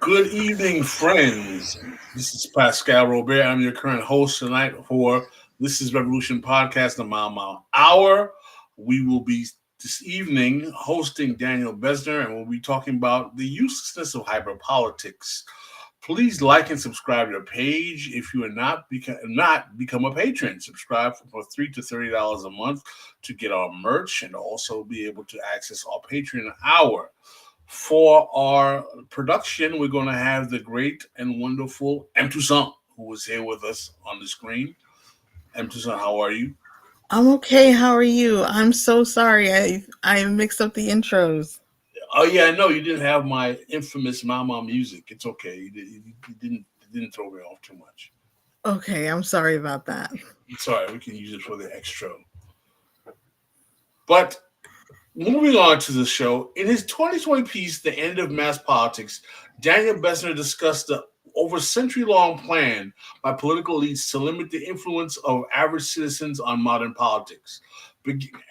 Good evening, friends. This is Pascal Robert. I'm your current host tonight for This is Revolution podcast, the Mile Hour. We will be this evening hosting Daniel Bessner, and we'll be talking about the uselessness of hyperpolitics. Please like and subscribe to the page. If you are not become a patron. Subscribe for $3 to $30 a month to get our merch and also be able to access our Patreon hour. For our production, we're going to have the great and wonderful M. Toussaint, who is here with us on the screen. M. Toussaint, how are you? I'm okay. How are you? I'm so sorry. I mixed up the intros. Oh yeah, I know you didn't have my infamous Mama music. It's okay. You didn't throw me off too much. Okay, I'm sorry about that. It's all right. We can use it for the extra. But moving on to the show, in his 2020 piece, The End of Mass Politics, Daniel Bessner discussed the over century-long plan by political elites to limit the influence of average citizens on modern politics.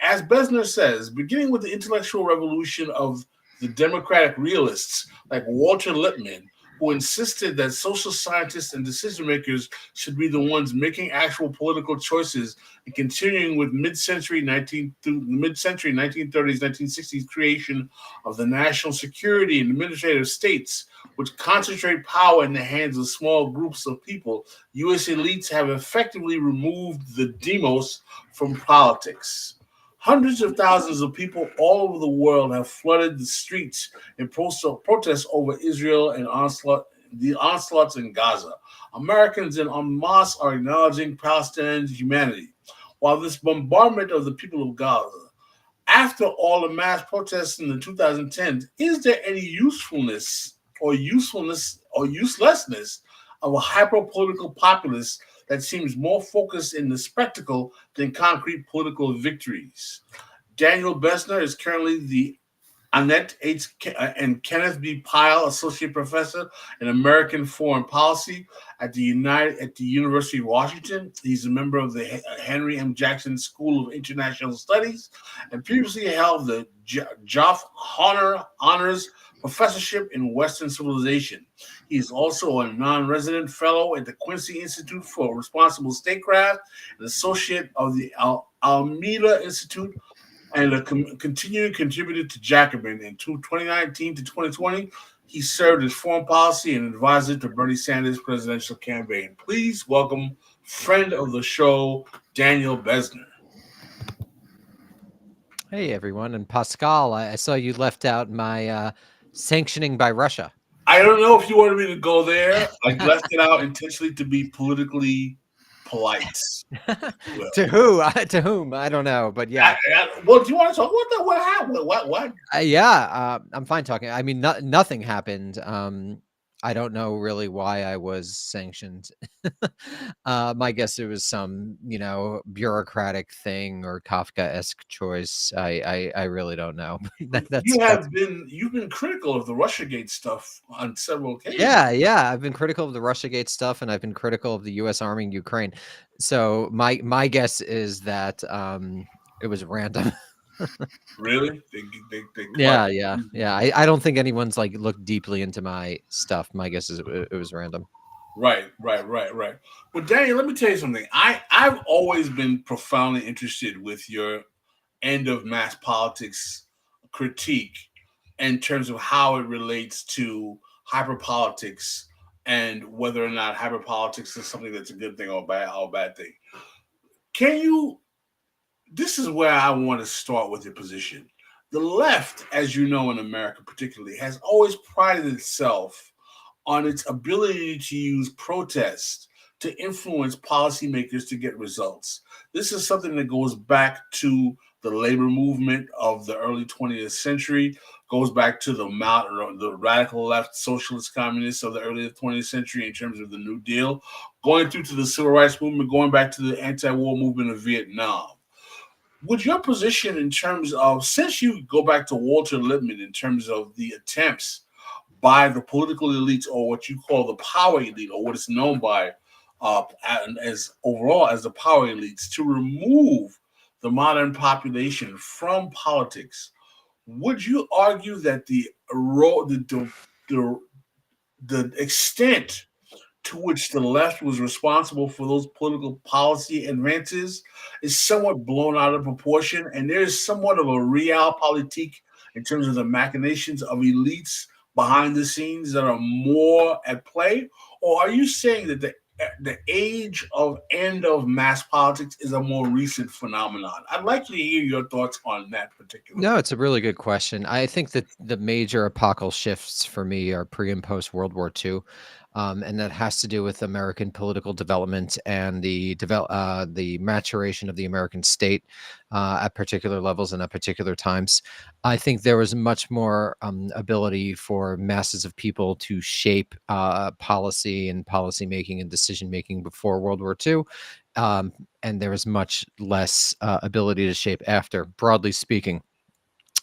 As Bessner says, beginning with the intellectual revolution of the democratic realists like Walter Lippmann, who insisted that social scientists and decision makers should be the ones making actual political choices, and continuing with mid-century 1930s, 1960s creation of the national security and administrative states, which concentrate power in the hands of small groups of people. U.S. elites have effectively removed the demos from politics. Hundreds of thousands of people all over the world have flooded the streets in protest over Israel and the onslaughts in Gaza. Americans in en masse are acknowledging Palestinian humanity. While this bombardment of the people of Gaza, after all the mass protests in the 2010s, is there any usefulness or uselessness of a hyper-political populace that seems more focused in the spectacle than concrete political victories? Daniel Bessner is currently the Annette H. and Kenneth B. Pyle Associate Professor in American Foreign Policy at the University of Washington. He's a member of the Henry M. Jackson School of International Studies and previously held the Joff Honors Professorship in Western Civilization. He is also a non-resident fellow at the Quincy Institute for Responsible Statecraft, an associate of the Almeida Institute, and a continuing contributor to Jacobin. In 2019 to 2020, he served as foreign policy and advisor to Bernie Sanders' presidential campaign. Please welcome friend of the show, Daniel Bessner. Hey, everyone. And Pascal, I saw you left out my sanctioning by Russia. I don't know if you wanted me to go there. I left it out intentionally to be politically polite. Well, to who? To whom? I don't know, but yeah. Well, do you want to talk about that? What happened? What? I'm fine talking. I mean, nothing happened. I don't know really why I was sanctioned. My guess it was some, bureaucratic thing or Kafka-esque choice. I really don't know. You've been critical of the Russiagate stuff on several occasions. Yeah. I've been critical of the Russiagate stuff, and I've been critical of the U.S. arming Ukraine. So my guess is that it was random. Really? Yeah. I don't think anyone's looked deeply into my stuff. My guess is it was random. Right. Well, Daniel, let me tell you something. I've always been profoundly interested with your end of mass politics critique in terms of how it relates to hyperpolitics and whether or not hyperpolitics is something that's a good thing or a bad thing. This is where I want to start with your position. The left, as you know, in America particularly, has always prided itself on its ability to use protest to influence policymakers to get results. This is something that goes back to the labor movement of the early 20th century, goes back to the radical left socialist communists of the early 20th century in terms of the New Deal, going through to the civil rights movement, going back to the anti-war movement of Vietnam. Would your position in terms of, since you go back to Walter Lippmann in terms of the attempts by the political elites or what you call the power elite or what is known by as overall as the power elites to remove the modern population from politics, would you argue that the the extent to which the left was responsible for those political policy advances is somewhat blown out of proportion, and there is somewhat of a realpolitik in terms of the machinations of elites behind the scenes that are more at play? Or are you saying that the age of end of mass politics is a more recent phenomenon? I'd like to hear your thoughts on that particular No, point. it's a really good question. I think that the major epochal shifts for me are pre and post World War II, and that has to do with American political development and the maturation of the American state at particular levels and at particular times. I think there was much more ability for masses of people to shape policy and policy making and decision making before World War II. Um, and there was much less ability to shape after, broadly speaking.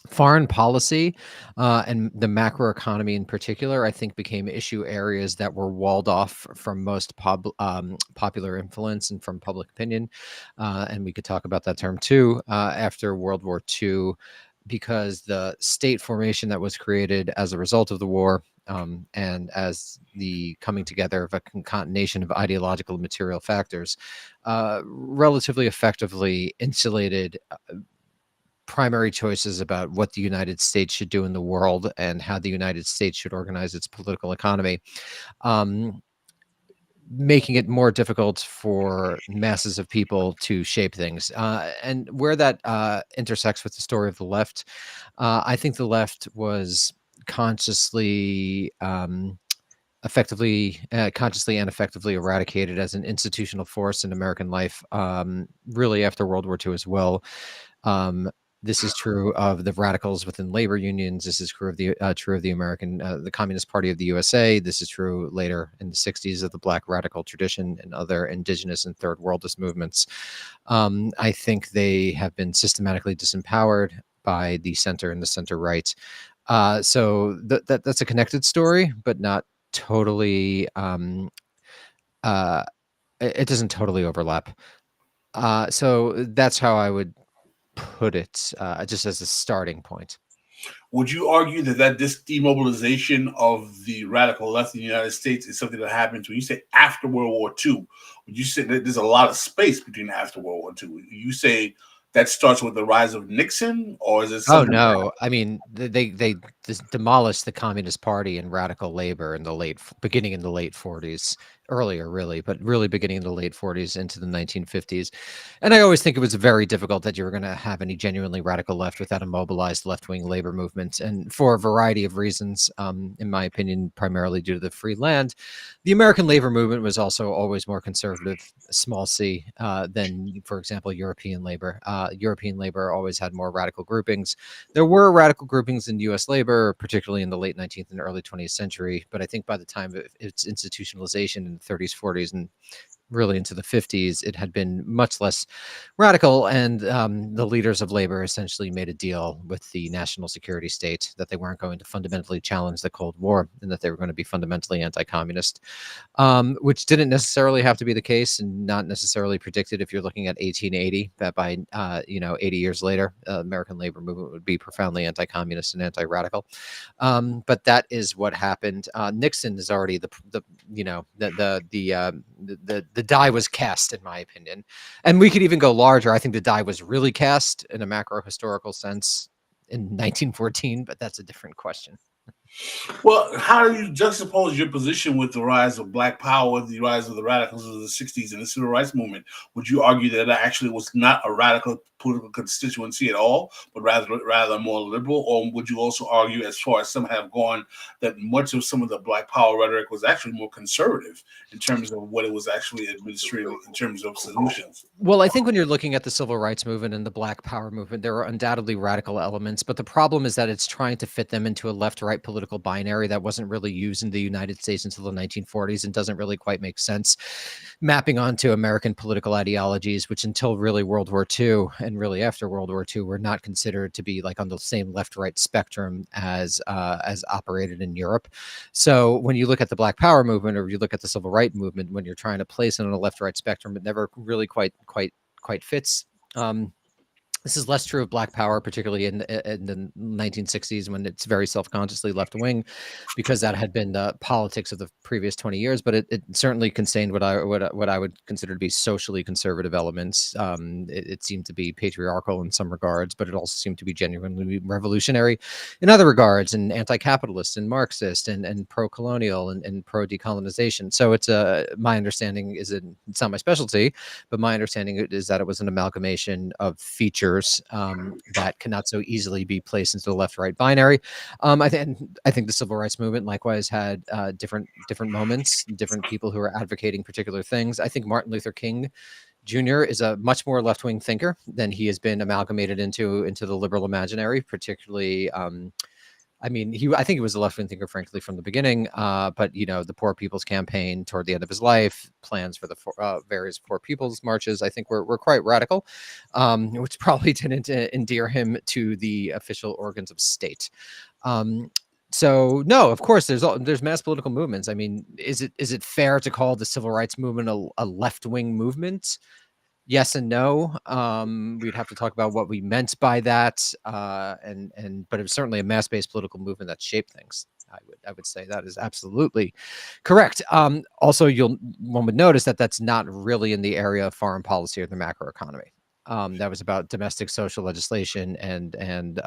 Foreign policy and the macroeconomy in particular, I think, became issue areas that were walled off from most popular influence and from public opinion. And we could talk about that term too after World War II, because the state formation that was created as a result of the war and as the coming together of a concatenation of ideological and material factors relatively effectively insulated primary choices about what the United States should do in the world and how the United States should organize its political economy, um, making it more difficult for masses of people to shape things. And where that intersects with the story of the left, I think the left was consciously. Consciously and effectively eradicated as an institutional force in American life, really after World War II as well. Um, this is true of the radicals within labor unions. This is true of the the Communist Party of the USA. This is true later in the '60s of the Black radical tradition and other indigenous and third worldist movements. I think they have been systematically disempowered by the center and the center right. So that's a connected story, but not totally. Uh, it doesn't totally overlap. So that's how I would put it, just as a starting point. Would you argue that this demobilization of the radical left in the United States is something that happens when you say after World War II? Would you say that there's a lot of space between after World War II? Would you say that starts with the rise of Nixon, or is it Oh something? no! I mean, they demolished the Communist Party and radical labor in the beginning in the late '40s, earlier really, but really beginning in the late '40s into the 1950s. And I always think it was very difficult that you were going to have any genuinely radical left without a mobilized left-wing labor movement, and for a variety of reasons, in my opinion, primarily due to the free land. The American labor movement was also always more conservative, small c, than, for example, European labor. European labor always had more radical groupings. There were radical groupings in U.S. labor, particularly in the late 19th and early 20th century. But I think by the time of its institutionalization in the 30s, 40s, and really into the 50s, it had been much less radical. And the leaders of labor essentially made a deal with the national security state that they weren't going to fundamentally challenge the Cold War and that they were going to be fundamentally anti-communist, which didn't necessarily have to be the case and not necessarily predicted if you're looking at 1880, that by 80 years later, American labor movement would be profoundly anti-communist and anti-radical. But that is what happened. Nixon is already the die was cast, in my opinion, and we could even go larger. I think the die was really cast in a macro historical sense in 1914, but that's a different question. Well, how do you juxtapose your position with the rise of Black Power, the rise of the radicals of the '60s, and the Civil Rights Movement? Would you argue that it actually was not a radical political constituency at all, but rather more liberal? Or would you also argue, as far as some have gone, that much of some of the Black Power rhetoric was actually more conservative in terms of what it was actually administering in terms of solutions? Well, I think when you're looking at the civil rights movement and the Black Power movement, there are undoubtedly radical elements, but the problem is that it's trying to fit them into a left-right political binary that wasn't really used in the United States until the 1940s and doesn't really quite make sense, mapping onto American political ideologies, which until really World War II and really after World War II were not considered to be like on the same left-right spectrum as operated in Europe. So when you look at the Black Power movement or you look at the civil rights movement, when you're trying to place it on a left-right spectrum, it never really quite fits. This is less true of Black Power, particularly in the 1960s, when it's very self-consciously left-wing, because that had been the politics of the previous 20 years. But it certainly contained what I would consider to be socially conservative elements. It seemed to be patriarchal in some regards, but it also seemed to be genuinely revolutionary in other regards, and anti-capitalist and Marxist and pro-colonial and pro-decolonization. So it's my understanding is it's not my specialty, but my understanding is that it was an amalgamation of features that cannot so easily be placed into the left-right binary. I think the civil rights movement likewise had different moments, different people who are advocating particular things. I think Martin Luther King Jr. is a much more left-wing thinker than he has been amalgamated into the liberal imaginary, particularly. I mean, I think he was a left-wing thinker, frankly, from the beginning. But the Poor People's Campaign toward the end of his life, plans for the various Poor People's marches, I think were quite radical, which probably didn't endear him to the official organs of state. So no, of course, there's mass political movements. I mean, is it fair to call the civil rights movement a left-wing movement? Yes and no. We'd have to talk about what we meant by that, but it was certainly a mass-based political movement that shaped things. I would say that is absolutely correct. Also, one would notice that that's not really in the area of foreign policy or the macroeconomy. That was about domestic social legislation and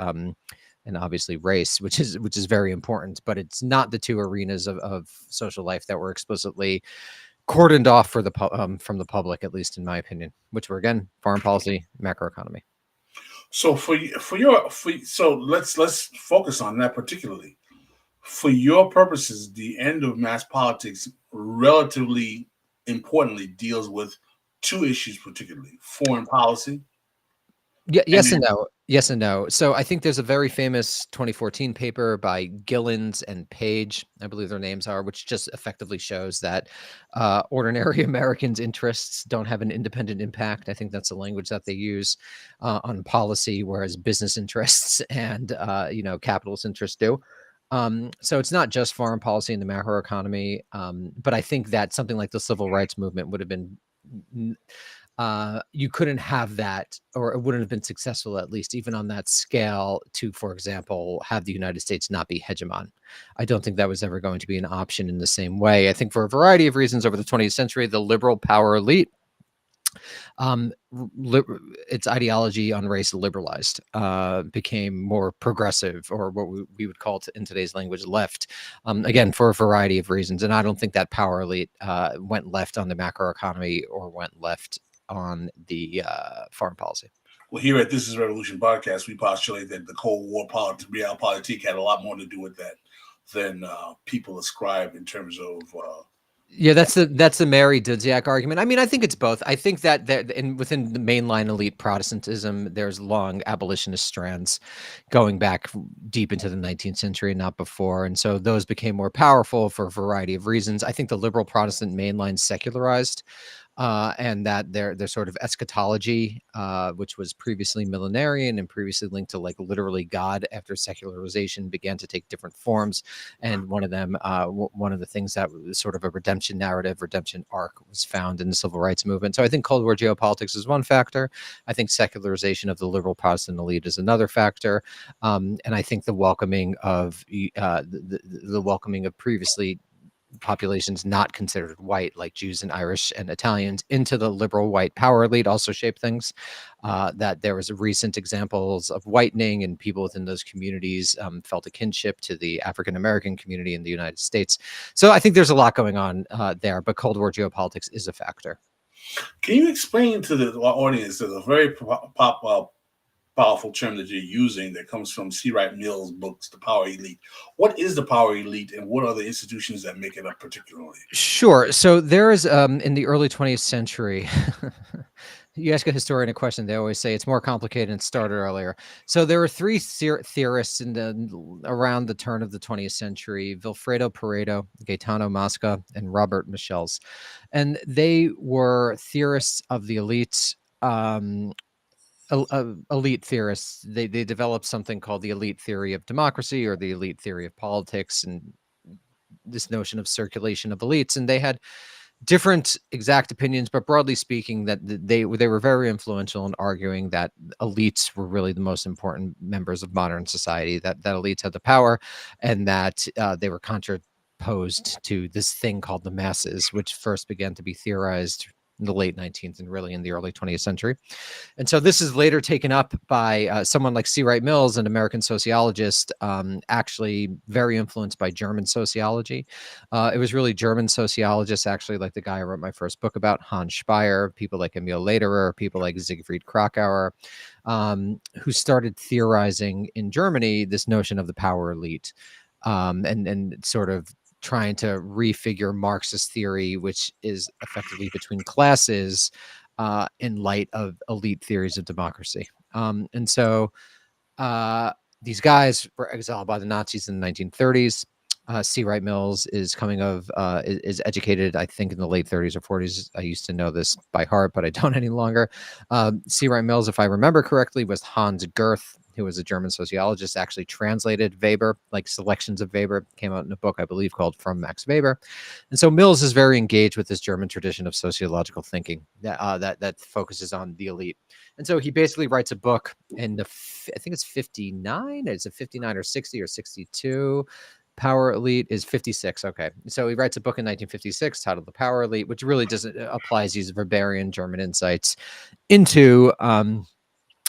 obviously race, which is very important. But it's not the two arenas of social life that were explicitly cordoned off from the public, at least in my opinion, which were again foreign policy, macroeconomy. So so let's focus on that particularly. For your purposes, the end of mass politics relatively importantly deals with two issues, particularly foreign policy. Yeah, And yes and no. Yes and no. So I think there's a very famous 2014 paper by Gillens and Page, I believe their names are, which just effectively shows that ordinary Americans' interests don't have an independent impact. I think that's the language that they use on policy, whereas business interests and capitalist interests do. So it's not just foreign policy in the macroeconomy, but I think that something like the civil rights movement would have been you couldn't have that, or it wouldn't have been successful, at least even on that scale, to, for example, have the United States not be hegemon. I don't think that was ever going to be an option in the same way. I think for a variety of reasons over the 20th century, the liberal power elite, its ideology on race liberalized, became more progressive, or what we would call in today's language left, again, for a variety of reasons. And I don't think that power elite went left on the macroeconomy or went left on the foreign policy. Well, here at This Is Revolution podcast, we postulate that the Cold War realpolitik had a lot more to do with that than people ascribe in terms of. Yeah, that's the Mary Dudziak argument. I mean, I think it's both. I think that within the mainline elite Protestantism, there's long abolitionist strands going back deep into the 19th century and not before. And so those became more powerful for a variety of reasons. I think the liberal Protestant mainline secularized, and that their sort of eschatology, which was previously millenarian and previously linked to like literally God after secularization, began to take different forms. And one of the things that was sort of a redemption narrative, redemption arc, was found in the civil rights movement. So I think Cold War geopolitics is one factor. I think secularization of the liberal Protestant elite is another factor. And I think the welcoming of the welcoming of previously populations not considered white, like Jews and Irish and Italians, into the liberal white power elite also shaped things. That there was recent examples of whitening, and people within those communities felt a kinship to the African American community in the United States. So I think there's a lot going on there, but Cold War geopolitics is a factor. Can you explain to the audience, there's a very powerful term that you're using that comes from C. Wright Mills' books, The Power Elite. What is the power elite, and what are the institutions that make it up particularly? Sure. So there is, in the early 20th century, you ask a historian a question, they always say it's more complicated and started earlier. So there were three theorists around the turn of the 20th century: Vilfredo Pareto, Gaetano Mosca, and Robert Michels. And they were theorists of the elites. Elite theorists. They developed something called the elite theory of democracy, or the elite theory of politics, and this notion of circulation of elites. And they had different exact opinions, but broadly speaking, that they were very influential in arguing that elites were really the most important members of modern society, that elites had the power, and that they were contraposed to this thing called the masses, which first began to be theorized in the late 19th and really in the early 20th century. And so this is later taken up by someone like C. Wright Mills, an American sociologist, actually very influenced by German sociology. It was really German sociologists, actually, like the guy I wrote my first book about, Hans Speyer, people like Emil Lederer, people like Siegfried Krakauer, who started theorizing in Germany this notion of the power elite, and sort of trying to refigure Marxist theory, which is effectively between classes, in light of elite theories of democracy. And so these guys were exiled by the Nazis in the 1930s. C. Wright Mills is is educated, I think, in the late 30s or 40s. I used to know this by heart, but I don't any longer. C. Wright Mills, if I remember correctly, was Hans Goethe, who was a German sociologist, actually translated Weber, like selections of Weber, came out in a book, I believe, called From Max Weber. And so Mills is very engaged with this German tradition of sociological thinking that focuses on the elite. And so he basically writes a book in I think it's 59. Is it 59 or 60 or 62? Power Elite is 56. Okay. So he writes a book in 1956 titled The Power Elite, which really doesn't applies these Weberian German insights into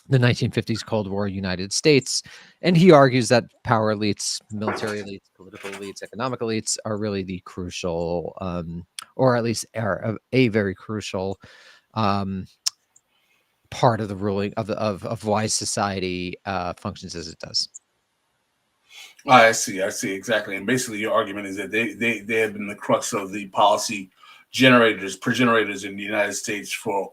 the 1950s Cold War United States. And he argues that power elites, military elites, political elites, economic elites are really the crucial, or at least are a very crucial part of the ruling of why society functions as it does. I see exactly. And basically, your argument is that they have been the crux of the policy progenitors in the United States for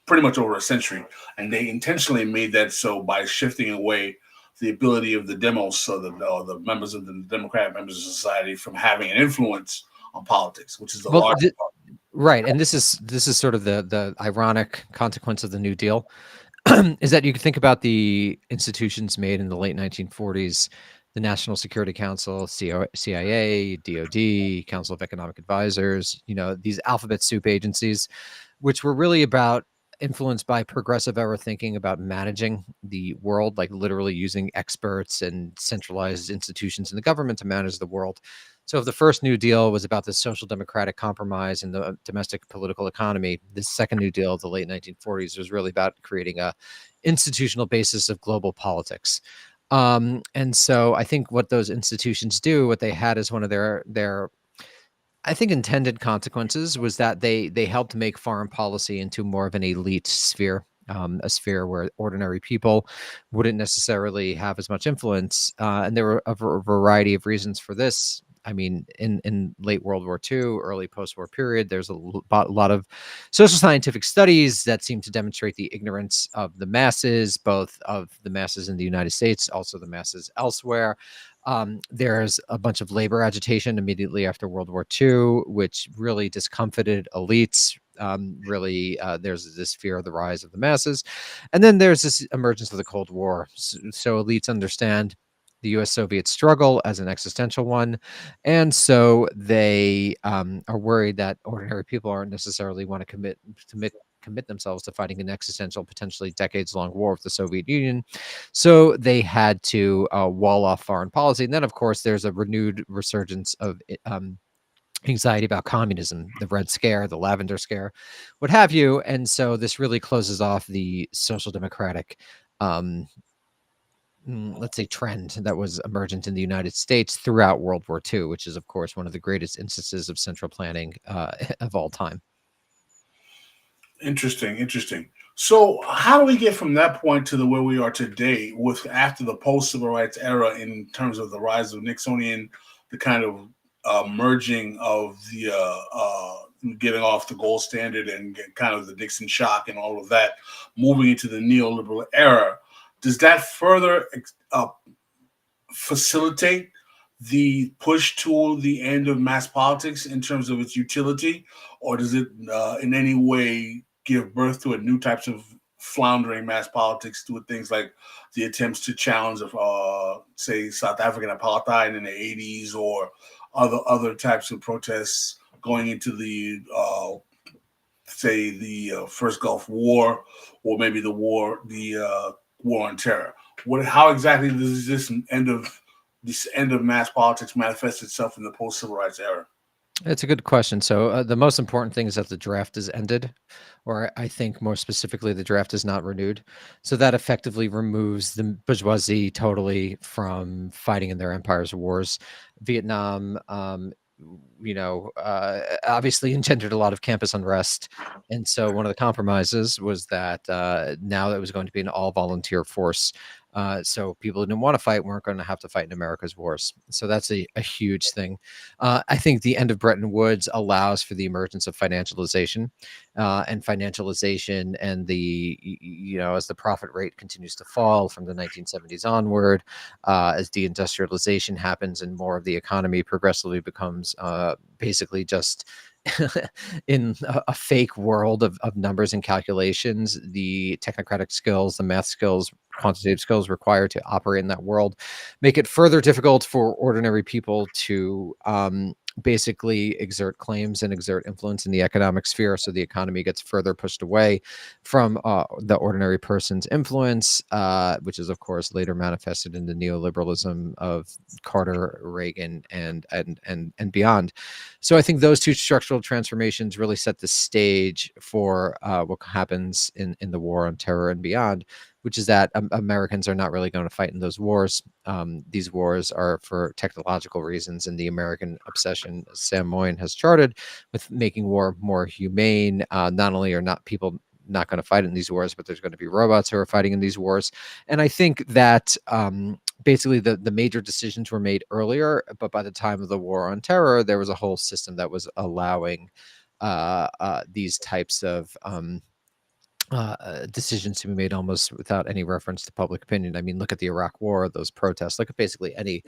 pretty much over a century, and they intentionally made that so by shifting away the ability of the demos, so the members of the democratic members of society, from having an influence on politics, which is the largest part. Right, and this is sort of the ironic consequence of the New Deal, is that you can think about the institutions made in the late 1940s, the National Security Council, CIA, DOD, Council of Economic Advisors, these alphabet soup agencies, which were really influenced by progressive era thinking about managing the world, like literally using experts and centralized institutions in the government to manage the world. So if the first New Deal was about the social democratic compromise in the domestic political economy, this second New Deal of the late 1940s was really about creating a institutional basis of global politics. And so I think what those institutions do, what they had as one of their I think intended consequences was that they helped make foreign policy into more of an elite sphere, a sphere where ordinary people wouldn't necessarily have as much influence. And there were a variety of reasons for this. I mean, in late World War II, early post-war period, there's a lot of social scientific studies that seem to demonstrate the ignorance of the masses, both of the masses in the United States, also the masses elsewhere. There's a bunch of labor agitation immediately after World War II, which really discomfited elites. There's this fear of the rise of the masses. And then there's this emergence of the Cold War. So elites understand the US-Soviet struggle as an existential one. And so they are worried that ordinary people aren't necessarily want to commit themselves to fighting an existential, potentially decades-long war with the Soviet Union. So they had to wall off foreign policy. And then, of course, there's a renewed resurgence of anxiety about communism, the Red Scare, the Lavender Scare, what have you. And so this really closes off the social democratic let's say trend that was emergent in the United States throughout World War II, which is, of course, one of the greatest instances of central planning of all time. Interesting. So, how do we get from that point to where we are today, with after the post-civil rights era, in terms of the rise of Nixonian, the kind of merging of the getting off the gold standard and kind of the Nixon shock and all of that, moving into the neoliberal era? Does that further facilitate the push to the end of mass politics in terms of its utility, or does it in any way give birth to a new types of floundering mass politics, with things like the attempts to challenge of say South African apartheid in the 80s, or other types of protests going into the say the first Gulf War, or maybe the war on terror. How exactly does this end of mass politics manifest itself in the post civil rights era? It's a good question. So the most important thing is that the draft is ended, or I think more specifically, the draft is not renewed. So that effectively removes the bourgeoisie totally from fighting in their empire's wars. Vietnam, obviously engendered a lot of campus unrest. And so one of the compromises was that now that it was going to be an all volunteer force. So people who didn't want to fight weren't going to have to fight in America's wars. So that's a huge thing. I think the end of Bretton Woods allows for the emergence of financialization, and financialization, and as the profit rate continues to fall from the 1970s onward, as deindustrialization happens and more of the economy progressively becomes basically just in a fake world of numbers and calculations, the technocratic skills, the math skills, quantitative skills required to operate in that world make it further difficult for ordinary people to basically exert claims and exert influence in the economic sphere. So the economy gets further pushed away from the ordinary person's influence, which is, of course, later manifested in the neoliberalism of Carter, Reagan, and beyond. So I think those two structural transformations really set the stage for what happens in the war on terror and beyond, which is that Americans are not really going to fight in those wars. These wars are for technological reasons, and the American obsession, as Sam Moyn has charted, with making war more humane. Not only are not people not going to fight in these wars, but there's going to be robots who are fighting in these wars. And I think that basically the major decisions were made earlier, but by the time of the war on terror, there was a whole system that was allowing these types of decisions to be made almost without any reference to public opinion. I mean, look at the Iraq War, those protests, look at basically any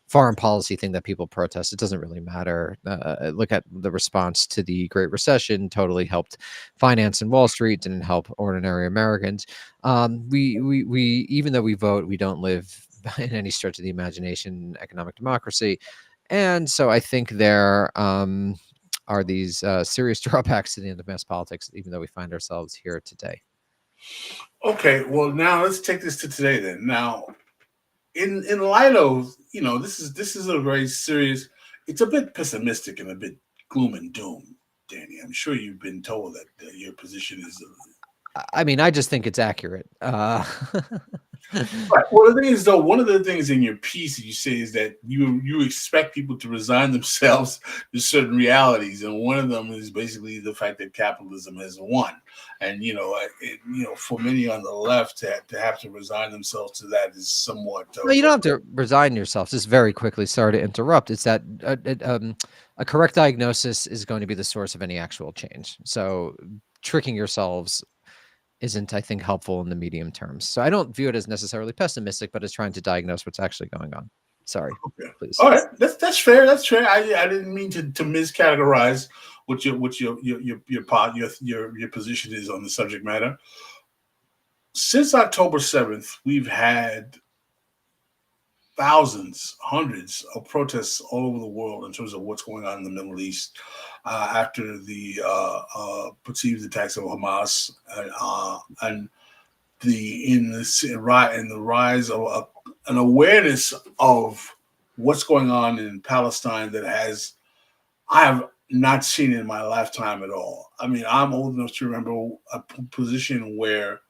foreign policy thing that people protest. It doesn't really matter. Look at the response to the Great Recession, totally helped finance and Wall Street, didn't help ordinary Americans. We even though we vote, we don't live in any stretch of the imagination economic democracy. And so I think there are these serious drawbacks to the end of mass politics, even though we find ourselves here today. Okay, well, now let's take this to today then. Now, in light of, this is a very serious, it's a bit pessimistic and a bit gloom and doom, Danny. I'm sure you've been told that your position is I mean, I just think it's accurate. Right. Well, the thing is, though, one of the things in your piece that you say is that you expect people to resign themselves to certain realities, and one of them is basically the fact that capitalism has won. And for many on the left to have to resign themselves to that is somewhat. Well, you don't have to resign yourself. Just very quickly, sorry to interrupt. It's that a correct diagnosis is going to be the source of any actual change. So tricking yourselves isn't, I think, helpful in the medium terms. So I don't view it as necessarily pessimistic, but as trying to diagnose what's actually going on. Sorry, okay. Please. All right, that's fair. That's fair. I didn't mean to miscategorize what your position is on the subject matter. Since October 7th, we've had thousands, hundreds of protests all over the world in terms of what's going on in the Middle East after the perceived attacks of Hamas and the rise of an awareness of what's going on in Palestine that I have not seen in my lifetime at all. I mean, I'm old enough to remember a position where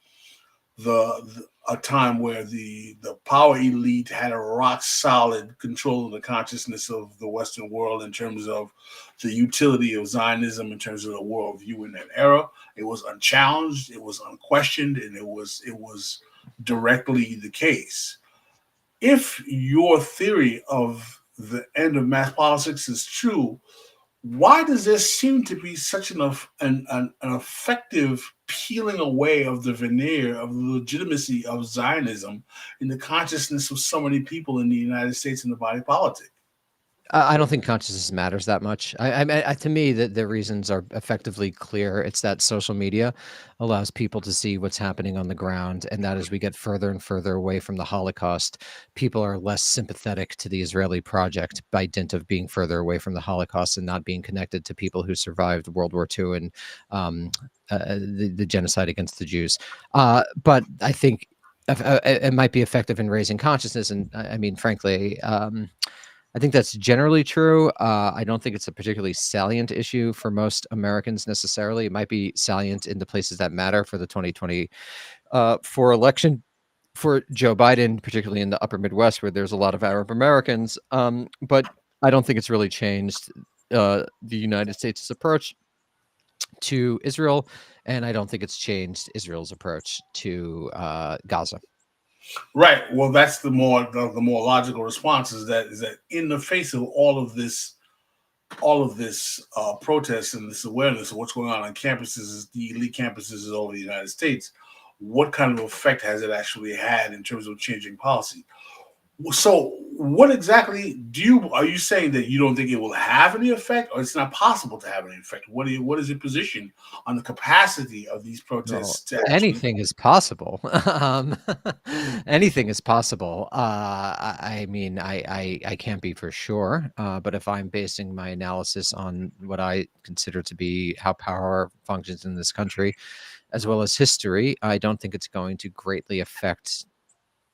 a time where the power elite had a rock solid control of the consciousness of the Western world in terms of the utility of Zionism, in terms of the worldview in that era. It was unchallenged, it was unquestioned, and it was directly the case. If your theory of the end of mass politics is true, why does there seem to be such an effective peeling away of the veneer of the legitimacy of Zionism in the consciousness of so many people in the United States and the body politic? I don't think consciousness matters that much. To me, the reasons are effectively clear. It's that social media allows people to see what's happening on the ground, and that as we get further and further away from the Holocaust, people are less sympathetic to the Israeli project by dint of being further away from the Holocaust and not being connected to people who survived World War II and um, the genocide against the Jews. But I think it might be effective in raising consciousness, and I mean, frankly. I think that's generally true. I don't think it's a particularly salient issue for most Americans necessarily. It might be salient in the places that matter for the 2024 election for Joe Biden, particularly in the upper Midwest where there's a lot of Arab Americans. But I don't think it's really changed the United States' approach to Israel, and I don't think it's changed Israel's approach to Gaza. Right. Well, that's the more logical response is that in the face of all of this protest and this awareness of what's going on campuses, the elite campuses all over the United States, what kind of effect has it actually had in terms of changing policy? So, what exactly are you saying that you don't think it will have any effect, or it's not possible to have any effect? What is your position on the capacity of these No, protests to actually? anything is possible. Anything is possible. I mean, I can't be for sure, but if I'm basing my analysis on what I consider to be how power functions in this country, as well as history, I don't think it's going to greatly affect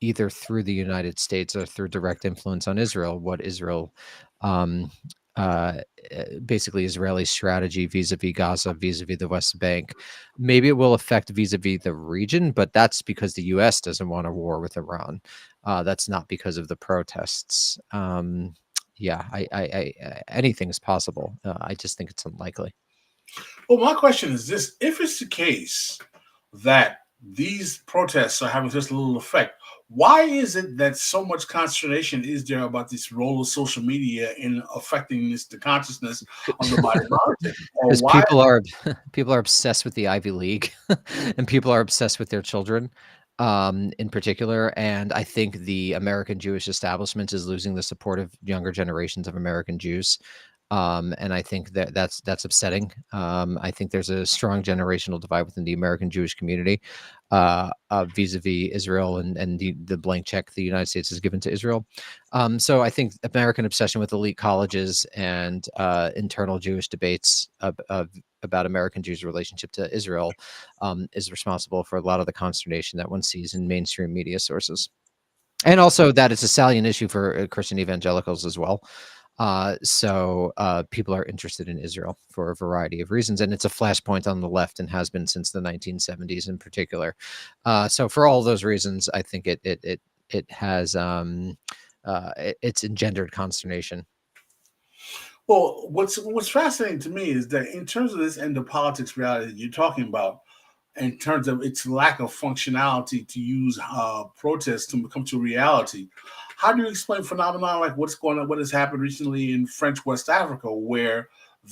either through the United States or through direct influence on Israel, what Israel, um, basically Israeli strategy vis-a-vis Gaza, vis-a-vis the West Bank. Maybe it will affect vis-a-vis the region, but that's because the U.S. doesn't want a war with Iran. That's not because of the protests. Yeah, anything is possible. I just think it's unlikely. Well, my question is this: if it's the case that these protests are having just a little effect, why is it that so much consternation is there about this role of social media in affecting the consciousness of the body politic? Or Because why? people are obsessed with the Ivy League, and people are obsessed with their children, in particular. And I think the American Jewish establishment is losing the support of younger generations of American Jews. And I think that's upsetting. I think there's a strong generational divide within the American Jewish community, vis-a-vis Israel and the blank check the United States has given to Israel. So I think American obsession with elite colleges and internal Jewish debates about American Jews' relationship to Israel is responsible for a lot of the consternation that one sees in mainstream media sources. And also that it's a salient issue for Christian evangelicals as well. So people are interested in Israel for a variety of reasons, and it's a flashpoint on the left and has been since the 1970s in particular. So for all those reasons, I think it has it's engendered consternation. Well, what's fascinating to me is that in terms of this end of politics reality that you're talking about, in terms of its lack of functionality to use protests to come to reality. How do you explain phenomena like what's going on, what has happened recently in French West Africa, where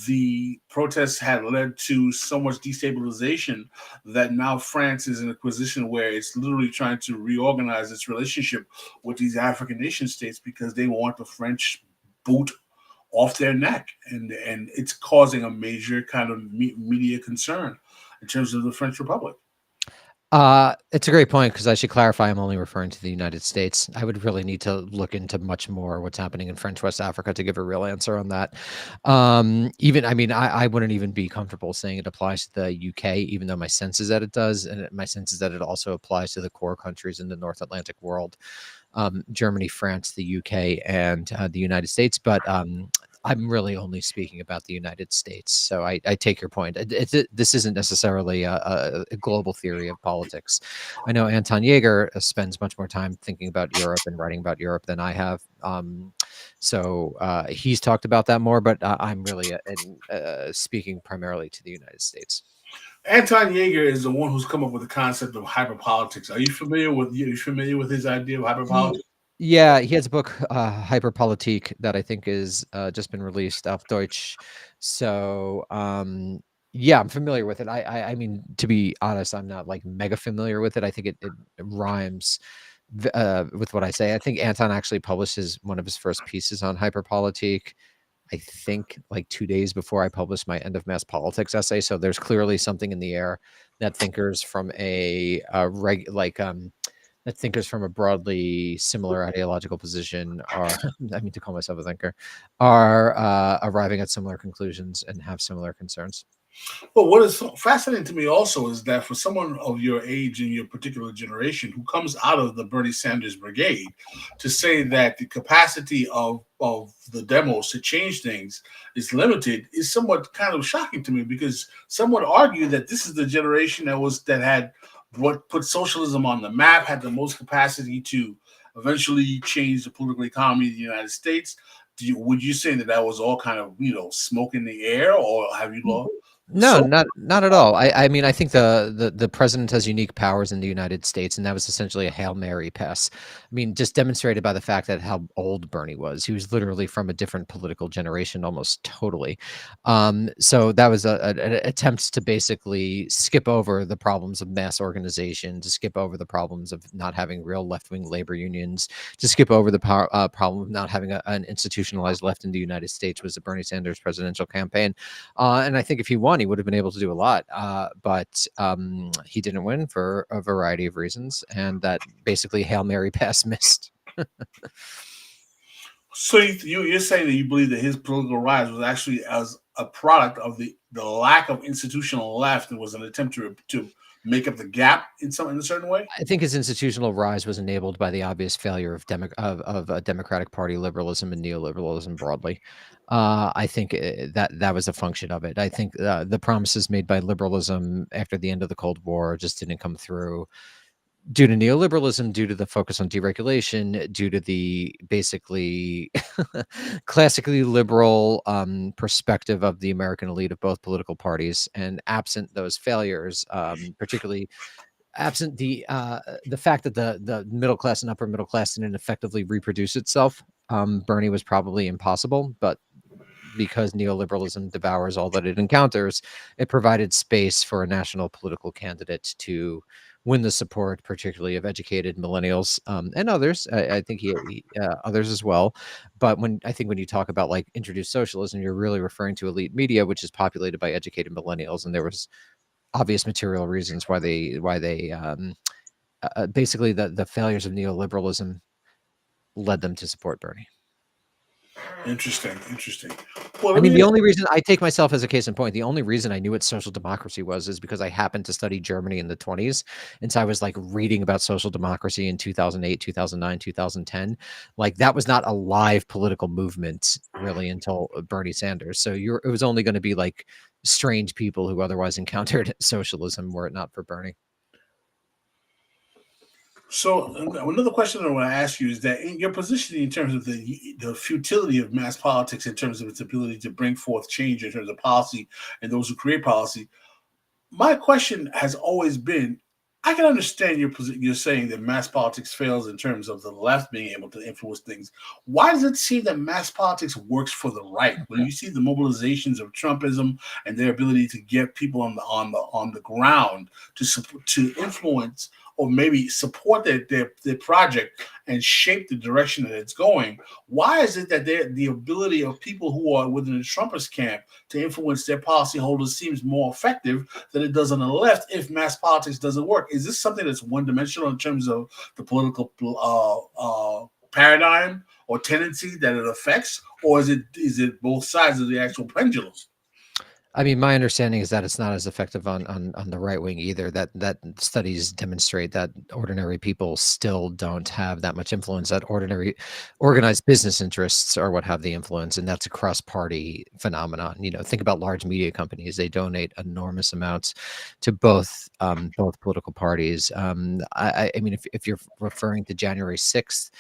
the protests had led to so much destabilization that now France is in a position where it's literally trying to reorganize its relationship with these African nation states because they want the French boot off their neck, and it's causing a major kind of media concern in terms of the French Republic. It's a great point because I should clarify I'm only referring to the United States. I would really need to look into much more what's happening in French West Africa to give a real answer on that. Even, I mean, I wouldn't even be comfortable saying it applies to the UK, even though my sense is that it does. And my sense is that it also applies to the core countries in the North Atlantic world, Germany, France, the UK, and the United States. But I'm really only speaking about the United States. So I take your point. This isn't necessarily a global theory of politics. I know Anton Jaeger spends much more time thinking about Europe and writing about Europe than I have. So he's talked about that more, but I'm really speaking primarily to the United States. Anton Jaeger is the one who's come up with the concept of hyperpolitics. Are you familiar with his idea of hyperpolitics? Yeah, he has a book, Hyperpolitik, that I think is just been released auf Deutsch. So, yeah, I'm familiar with it. I mean, to be honest, I'm not like mega familiar with it. I think it rhymes with what I say. I think Anton actually published one of his first pieces on Hyperpolitik, I think like 2 days before I published my End of Mass Politics essay. So there's clearly something in the air that thinkers from that thinkers from a broadly similar ideological position are, I mean to call myself a thinker, are arriving at similar conclusions and have similar concerns. But what is fascinating to me also is that for someone of your age and your particular generation who comes out of the Bernie Sanders brigade, to say that the capacity of the demos to change things is limited is somewhat kind of shocking to me, because some would argue that this is the generation that had put socialism on the map, had the most capacity to eventually change the political economy of the United States. Would you say that was all kind of smoke in the air, or have you lost? No, not at all. I mean, I think the president has unique powers in the United States, and that was essentially a Hail Mary pass. I mean, just demonstrated by the fact that how old Bernie was. He was literally from a different political generation, almost totally. So that was an attempt to basically skip over the problems of mass organization, to skip over the problems of not having real left-wing labor unions, to skip over the problem of not having an institutionalized left in the United States, was the Bernie Sanders presidential campaign. And I think if he won, he would have been able to do a lot, but he didn't win for a variety of reasons, and that basically Hail Mary pass missed. So you're saying that you believe that his political rise was actually as a product of the lack of institutional left, and was an attempt to make up the gap in a certain way? I think his institutional rise was enabled by the obvious failure of Democratic Party liberalism and neoliberalism broadly. I think that was a function of it. I think the promises made by liberalism after the end of the Cold War just didn't come through, due to neoliberalism, due to the focus on deregulation, due to the basically classically liberal perspective of the American elite of both political parties. And absent those failures, particularly absent the fact that the middle class and upper middle class didn't effectively reproduce itself, Bernie was probably impossible. But because neoliberalism devours all that it encounters, it provided space for a national political candidate to win the support, particularly of educated millennials, and others. I think others as well. But when you talk about like introduced socialism, you're really referring to elite media, which is populated by educated millennials, and there was obvious material reasons why they basically the failures of neoliberalism led them to support Bernie. Interesting. Well, I mean, the only reason I take myself as a case in point, the only reason I knew what social democracy was is because I happened to study Germany in the 1920s. And so I was like reading about social democracy in 2008, 2009, 2010. Like that was not a live political movement really until Bernie Sanders. So it was only going to be like strange people who otherwise encountered socialism were it not for Bernie. So another question I want to ask you is that in your position in terms of the futility of mass politics, in terms of its ability to bring forth change in terms of policy and those who create policy, my question has always been, I can understand you're saying that mass politics fails in terms of the left being able to influence things. Why does it seem that mass politics works for the right? When you see the mobilizations of Trumpism and their ability to get people on the ground to influence or maybe support their project and shape the direction that it's going, why is it that the ability of people who are within the Trumpist camp to influence their policyholders seems more effective than it does on the left if mass politics doesn't work? Is this something that's one-dimensional in terms of the political paradigm or tendency that it affects, or is it both sides of the actual pendulum? I mean, my understanding is that it's not as effective on the right wing either. That studies demonstrate that ordinary people still don't have that much influence. That ordinary organized business interests are what have the influence, and that's a cross-party phenomenon. Think about large media companies; they donate enormous amounts to both political parties. I mean, if you're referring to January 6th,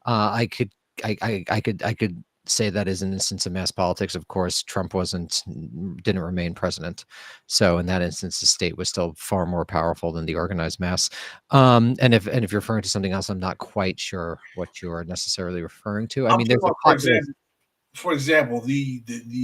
I could say that is an instance of mass politics. Of course, Trump didn't remain president. So in that instance, the state was still far more powerful than the organized mass. And if you're referring to something else, I'm not quite sure what you're necessarily referring to. I mean, there's for example, the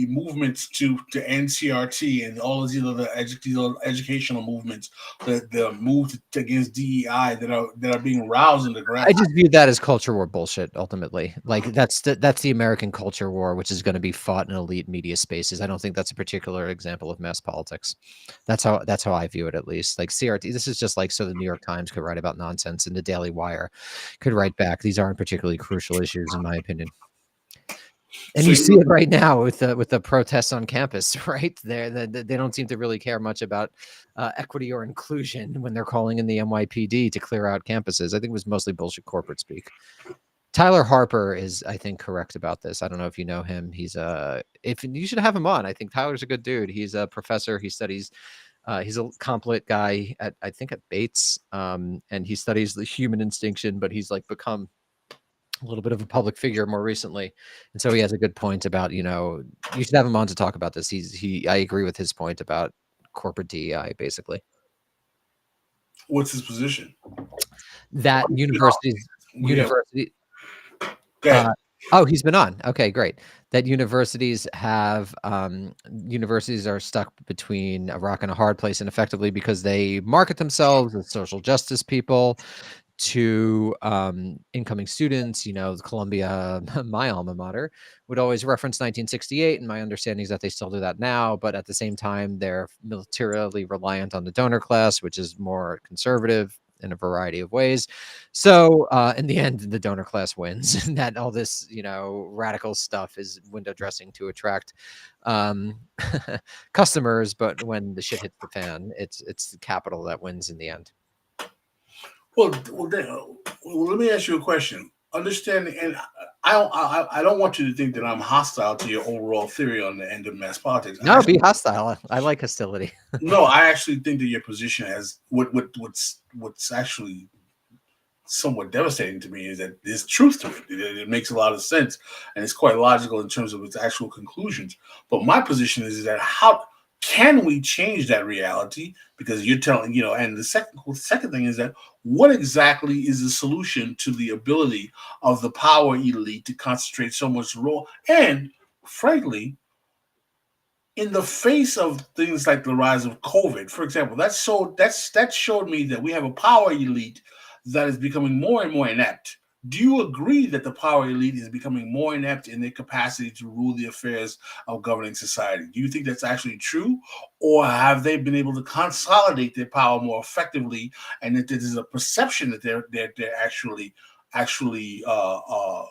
movements to end CRT and all of these other educational movements, the move against DEI that are being roused in the I grassroots. just view that as culture war bullshit. Ultimately, like that's the American culture war, which is going to be fought in elite media spaces. I don't think that's a particular example of mass politics. That's how I view it, at least. Like CRT, this is just like so the New York Times could write about nonsense and the Daily Wire could write back. These aren't particularly crucial issues, in my opinion. And So you you see it right now with the protests on campus, right? They don't seem to really care much about equity or inclusion when they're calling in the NYPD to clear out campuses. I think it was mostly bullshit corporate speak. Tyler Harper is, I think, correct about this. I don't know if you know him. He's if you should have him on. I think Tyler's a good dude. He's a professor. He studies. He's a comp lit guy at, I think, at Bates, and he studies the human instinction. But he's like become a little bit of a public figure more recently, and so he has a good point about, you should have him on to talk about this. I agree with his point about corporate DEI, basically. what's his position? That universities Yeah. university Go ahead. oh, he's been on. Okay, great. That universities are stuck between a rock and a hard place, and effectively because they market themselves as social justice people to incoming students. The Columbia, my alma mater, would always reference 1968, and my understanding is that they still do that now, but at the same time they're militarily reliant on the donor class, which is more conservative in a variety of ways. So in the end, the donor class wins, and that all this radical stuff is window dressing to attract customers, but when the shit hits the fan, it's the capital that wins in the end. Well, let me ask you a question. Understanding, and I don't want you to think that I'm hostile to your overall theory on the end of mass politics. No, be hostile. I like hostility. No, I actually think that your position has what's actually somewhat devastating to me is that there's truth to it. It makes a lot of sense, and it's quite logical in terms of its actual conclusions. But my position is that how can we change that reality? Because you're telling, and the second thing is that what exactly is the solution to the ability of the power elite to concentrate so much role? And frankly, in the face of things like the rise of COVID, for example, that showed me that we have a power elite that is becoming more and more inept. Do you agree that the power elite is becoming more inept in their capacity to rule the affairs of governing society? Do you think that's actually true, or have they been able to consolidate their power more effectively, and that there's a perception that they're actually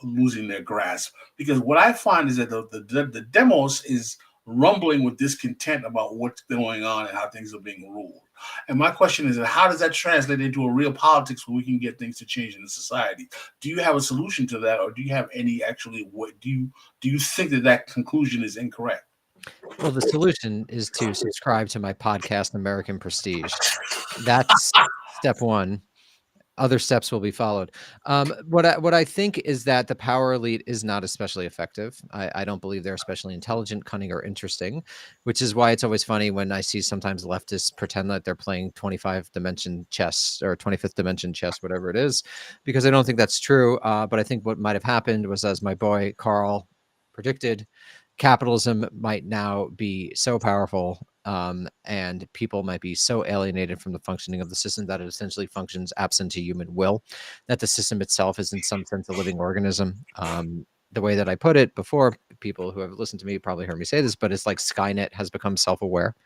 losing their grasp? Because what I find is that the demos is rumbling with discontent about what's going on and how things are being ruled. And my question is, how does that translate into a real politics where we can get things to change in the society? Do you have a solution to that, or do you have any do you think that conclusion is incorrect? Well, the solution is to subscribe to my podcast, American Prestige. That's step one. Other steps will be followed. What I think is that the power elite is not especially effective. I don't believe they're especially intelligent, cunning, or interesting, which is why it's always funny when I see sometimes leftists pretend that they're playing 25 dimension chess or 25th dimension chess, whatever it is, because I don't think that's true. But I think what might have happened was, as my boy Carl predicted, capitalism might now be so powerful, and people might be so alienated from the functioning of the system that it essentially functions absent to human will, that the system itself is in some sense a living organism. The way that I put it before, people who have listened to me probably heard me say this, but it's like Skynet has become self-aware,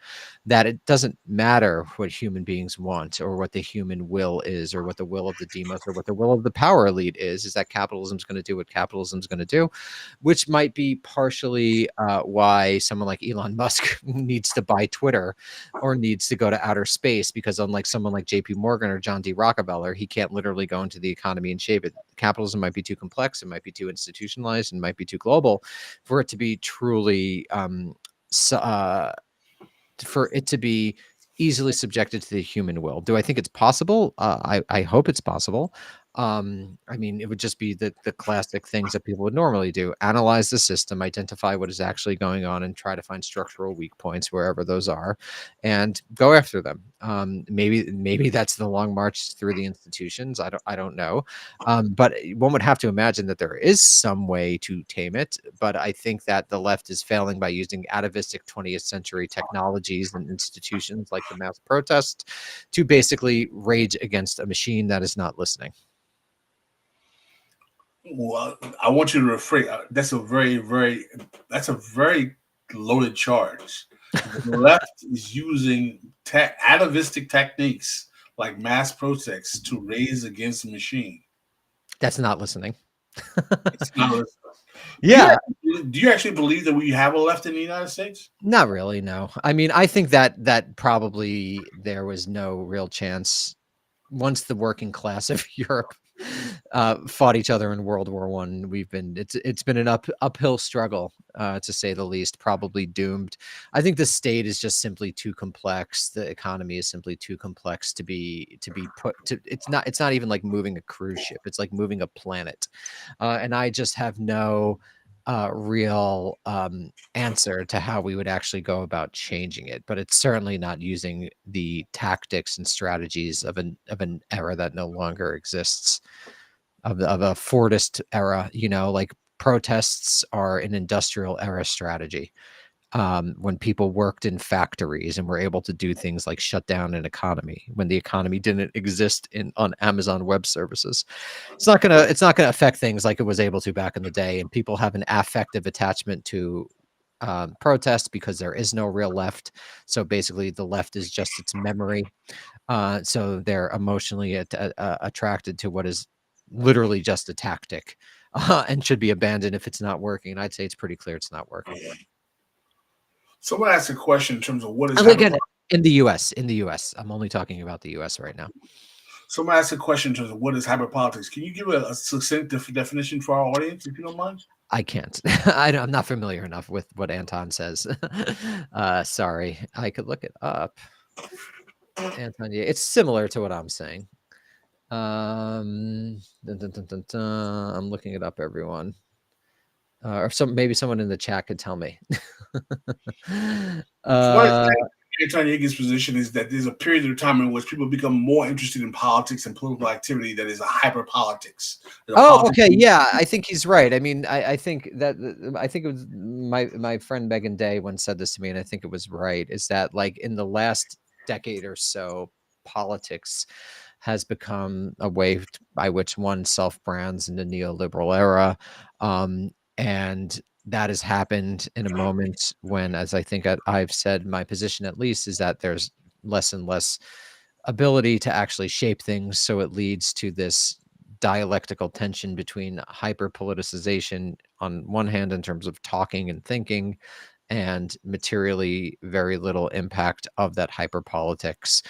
that it doesn't matter what human beings want or what the human will is or what the will of the demos or what the will of the power elite is that capitalism's going to do what capitalism's going to do, which might be partially why someone like Elon Musk needs to buy Twitter or needs to go to outer space, because unlike someone like JP Morgan or John D. Rockefeller, he can't literally go into the economy and shape it. Capitalism might be too complex, it might be too institutionalized, and might be too global for it to be truly for it to be easily subjected to the human will. Do I think it's possible? I hope it's possible. I mean, it would just be the classic things that people would normally do: analyze the system, identify what is actually going on, and try to find structural weak points wherever those are, and go after them. Maybe that's the long march through the institutions. I don't know, but one would have to imagine that there is some way to tame it. But I think that the left is failing by using atavistic 20th century technologies and institutions like the mass protest to basically rage against a machine that is not listening. Well, I want you to rephrase. That's a very loaded charge. The left is using atavistic techniques like mass protests to raise against the machine. That's not listening. It's not. Yeah. Do you actually believe that we have a left in the United States? Not really, no. I mean, I think that probably there was no real chance once the working class of Europe fought each other in World War I. It's been an uphill struggle, to say the least. Probably doomed. I think the state is just simply too complex. The economy is simply too complex to be put to. It's not even like moving a cruise ship. It's like moving a planet, and I just have no real answer to how we would actually go about changing it. But it's certainly not using the tactics and strategies of an era that no longer exists, of a Fordist era. Like protests are an industrial era strategy. When people worked in factories and were able to do things like shut down an economy when the economy didn't exist on Amazon Web Services. It's not gonna affect things like it was able to back in the day, and people have an affective attachment to protest because there is no real left. So basically, the left is just its memory. So they're emotionally attracted to what is literally just a tactic, and should be abandoned if it's not working. And I'd say it's pretty clear it's not working. Someone asked a question in terms of what is again in the U.S. I'm only talking about the U.S. right now. Someone asked a question in terms of what is hyperpolitics. Can you give a succinct definition for our audience, if you don't mind? I can't. I'm not familiar enough with what Anton says. Sorry, I could look it up. Anton, yeah, it's similar to what I'm saying. I'm looking it up, everyone. Or maybe someone in the chat could tell me. Anton Yeager's position is that there's a period of time in which people become more interested in politics and political activity that is a hyperpolitics. Okay, yeah, I think he's right. I mean, I think it was my friend Megan Day once said this to me, and I think it was right. Is that like in the last decade or so, politics has become a way by which one self-brands in the neoliberal era, and that has happened in a moment when, as I think I've said, my position at least is that there's less and less ability to actually shape things. So it leads to this dialectical tension between hyper politicization on one hand in terms of talking and thinking, and materially very little impact of that hyper politics.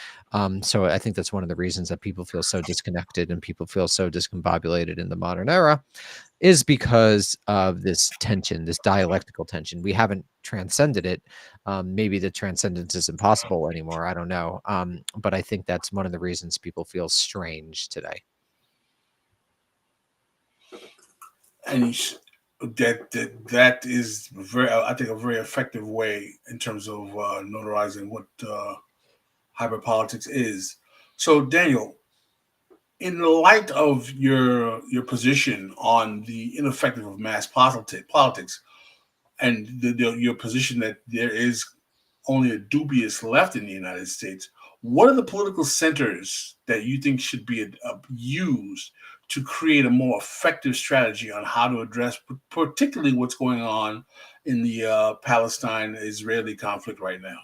So I think that's one of the reasons that people feel so disconnected and people feel so discombobulated in the modern era, is because of this tension, this dialectical tension. We haven't transcended it. Maybe the transcendence is impossible anymore. I don't know. But I think that's one of the reasons people feel strange today. And that is I think, a very effective way in terms of notarizing what hyperpolitics is. So, Daniel, in the light of your position on the ineffective of mass politics, and your position that there is only a dubious left in the United States, what are the political centers that you think should be used to create a more effective strategy on how to address particularly what's going on in the Palestine-Israeli conflict right now?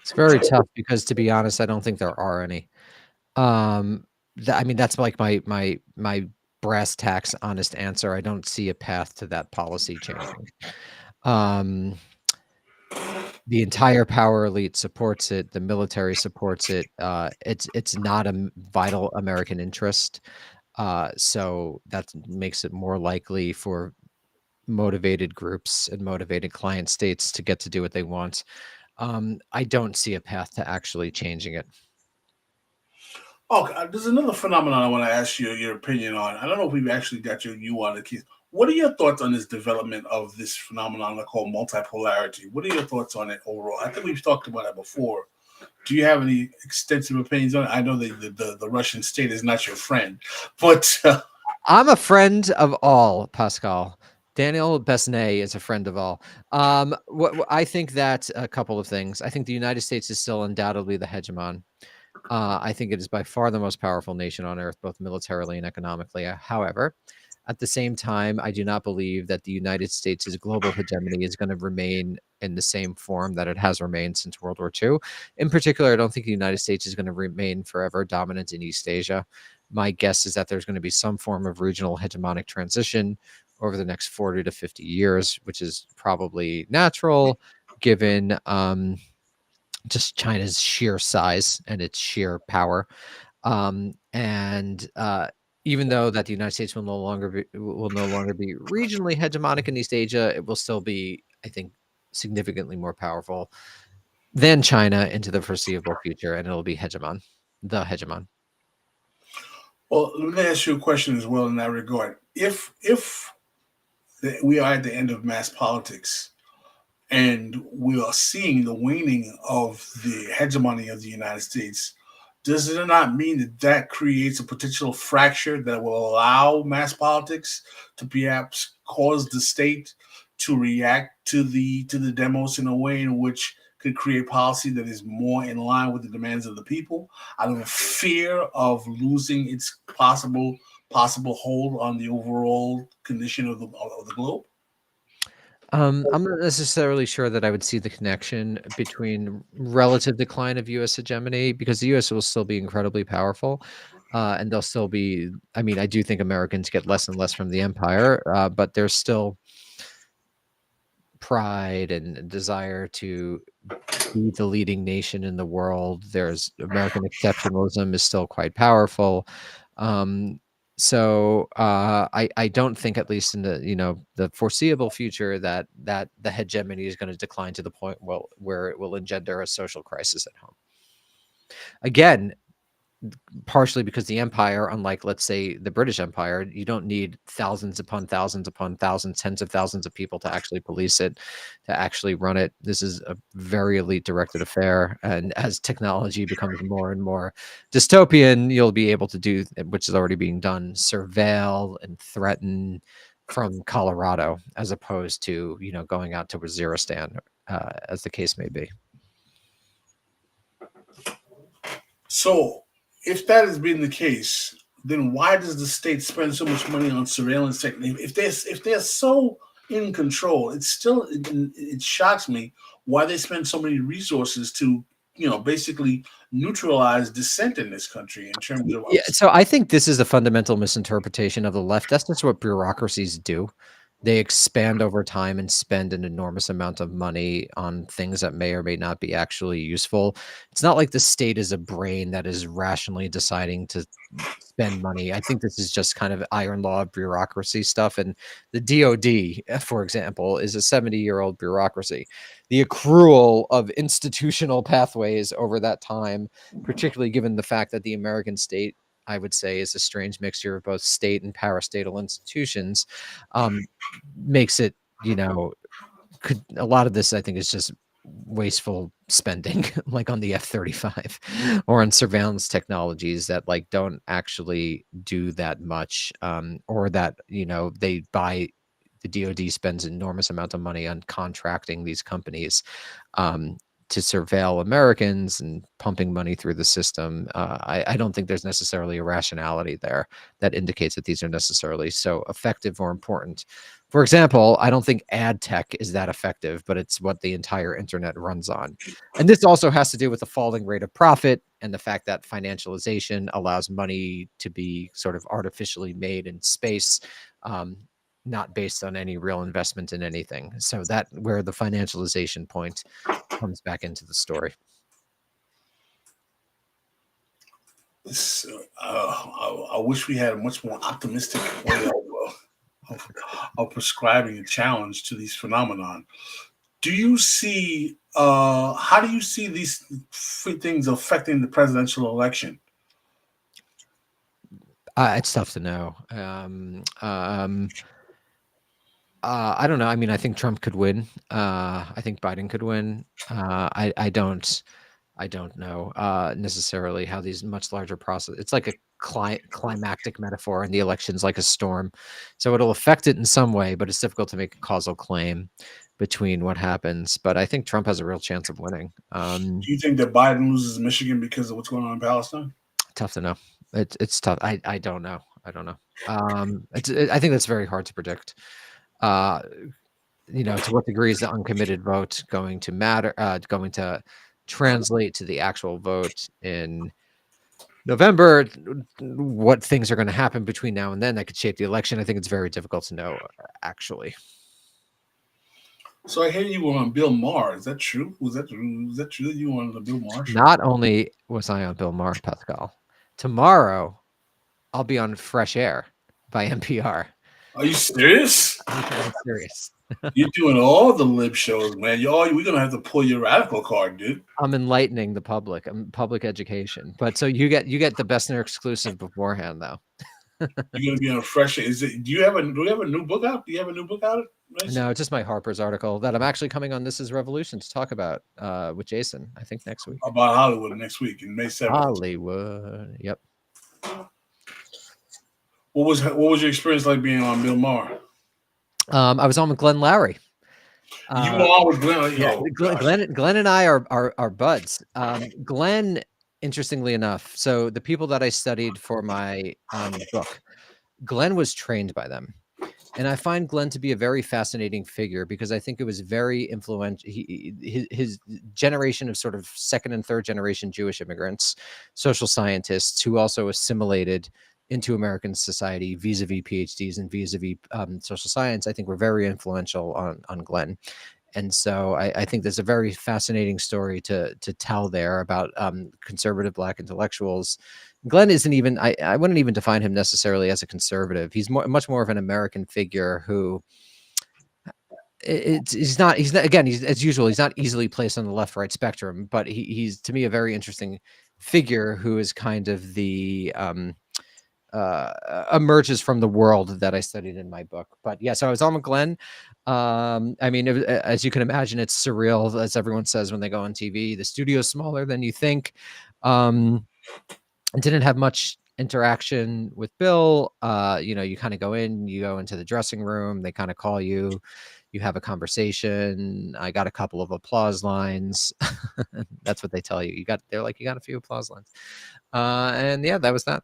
It's very tough because, to be honest, I don't think there are any. I mean, that's like my brass tacks honest answer. I don't see a path to that policy changing. The entire power elite supports it. The military supports it. It's not a vital American interest. So that makes it more likely for motivated groups and motivated client states to get to do what they want. I don't see a path to actually changing it. Okay, there's another phenomenon I want to ask you your opinion on. I don't know if we've actually got you on the case. What are your thoughts on this development of this phenomenon called multipolarity? What are your thoughts on it overall? I think we've talked about it before. Do you have any extensive opinions on it? I know that the Russian state is not your friend, but I'm a friend of all, Pascal. Daniel Bessner is a friend of all. I think that a couple of things. I think the United States is still undoubtedly the hegemon. I think it is by far the most powerful nation on earth, both militarily and economically. However, at the same time, I do not believe that the United States' global hegemony is going to remain in the same form that it has remained since World War II. In particular, I don't think the United States is going to remain forever dominant in East Asia. My guess is that there's going to be some form of regional hegemonic transition over the next 40 to 50 years, which is probably natural given just China's sheer size and its sheer power. And even though that the United States will no longer be regionally hegemonic in East Asia, it will still be, I think, significantly more powerful than China into the foreseeable future, and it'll be the hegemon. well, let me ask you a question as well in that regard. If we are at the end of mass politics, and we are seeing the waning of the hegemony of the United States, does it not mean that that creates a potential fracture that will allow mass politics to perhaps cause the state to react to the demos in a way in which could create policy that is more in line with the demands of the people out of a fear of losing its possible hold on the overall condition of the globe? I'm not necessarily sure that I would see the connection between relative decline of U.S. hegemony because the U.S. will still be incredibly powerful, and they'll still be. I mean, I do think Americans get less and less from the empire, but there's still pride and desire to be the leading nation in the world. There's American exceptionalism is still quite powerful. Um, I don't think, at least in the foreseeable future, that the hegemony is going to decline to the point where it will engender a social crisis at home. Again, partially because the empire, unlike, let's say, the British Empire, you don't need thousands upon thousands, tens of thousands of people to actually police it, to actually run it. This is a very elite directed affair. And as technology becomes more and more dystopian, you'll be able to do, which is already being done, surveil and threaten from Colorado, as opposed to, going out to Waziristan, as the case may be. So, if that has been the case, then why does the state spend so much money on surveillance techniques? If they're so in control, it shocks me why they spend so many resources to basically neutralize dissent in this country in terms of Yeah, so I think this is a fundamental misinterpretation of the left. That's just what bureaucracies do. They expand over time and spend an enormous amount of money on things that may or may not be actually useful. It's not like the state is a brain that is rationally deciding to spend money. I think this is just kind of iron law bureaucracy stuff. And the DoD, for example, is a 70-year-old bureaucracy. The accrual of institutional pathways over that time, particularly given the fact that the American state, I would say, is a strange mixture of both state and parastatal institutions, makes it, a lot of this, I think, is just wasteful spending, like on the F-35 or on surveillance technologies that don't actually do that much, or that, they buy. The DoD spends enormous amount of money on contracting these companies to surveil Americans and pumping money through the system. I don't think there's necessarily a rationality there that indicates that these are necessarily so effective or important. For example, I don't think ad tech is that effective, but it's what the entire internet runs on. And this also has to do with the falling rate of profit and the fact that financialization allows money to be sort of artificially made in space, not based on any real investment in anything. So that where the financialization point comes back into the story. I wish we had a much more optimistic way of prescribing a challenge to these phenomenon. Do you see how do you see these things affecting the presidential election? It's tough to know. I don't know. I mean, I think Trump could win. I think Biden could win. I don't know necessarily how these much larger process. It's like a climactic metaphor, and the election's like a storm, so it'll affect it in some way, but it's difficult to make a causal claim between what happens. But I think Trump has a real chance of winning. Do you think that Biden loses Michigan because of what's going on in Palestine? Tough to know. It's tough. I don't know. I don't know. I think that's very hard to predict. To what degree is the uncommitted vote going to matter? Going to translate to the actual vote in November? What things are going to happen between now and then that could shape the election? I think it's very difficult to know, actually. So I hear you were on Bill Maher. Is that true? Was that true that you were on the Bill Maher show? Not only was I on Bill Maher, Pascal, tomorrow I'll be on Fresh Air by NPR. Are you serious? I'm serious. You're doing all the lib shows, man. We're gonna have to pull your radical card, dude. I'm enlightening the public. I'm public education. But so you get the Bessner exclusive beforehand, though. You're gonna be on Fresh. Do we have a new book out? Do you have a new book out? No, it's just my Harper's article that I'm actually coming on This Is Revolution to talk about with Jason, I think next week. About Hollywood next week in May 7th. Hollywood. Yep. What was your experience like being on Bill Maher? I was on with Glenn Lowry. You were on with Glenn. Yeah, Glenn and I are buds. Glenn, interestingly enough, so the people that I studied for my book, Glenn was trained by them. And I find Glenn to be a very fascinating figure because I think it was very influential. His generation of sort of second and third generation Jewish immigrants, social scientists who also assimilated into American society vis-a-vis PhDs and vis-a-vis social science, I think were very influential on Glenn. And so I think there's a very fascinating story to tell there about conservative Black intellectuals. Glenn isn't even, I wouldn't even define him necessarily as a conservative. He's much more of an American figure who he's not again, as usual, he's not easily placed on the left-right spectrum, but he's to me a very interesting figure who is kind of the emerges from the world that I studied in my book. But yeah, so I was on with Glenn. I mean, as you can imagine, it's surreal, as everyone says when they go on TV. The studio's smaller than you think. Didn't have much interaction with Bill. You kind of go into the dressing room, they kind of call you, you have a conversation. I got a couple of applause lines. That's what they tell you. They're like, you got a few applause lines. And yeah, that was that.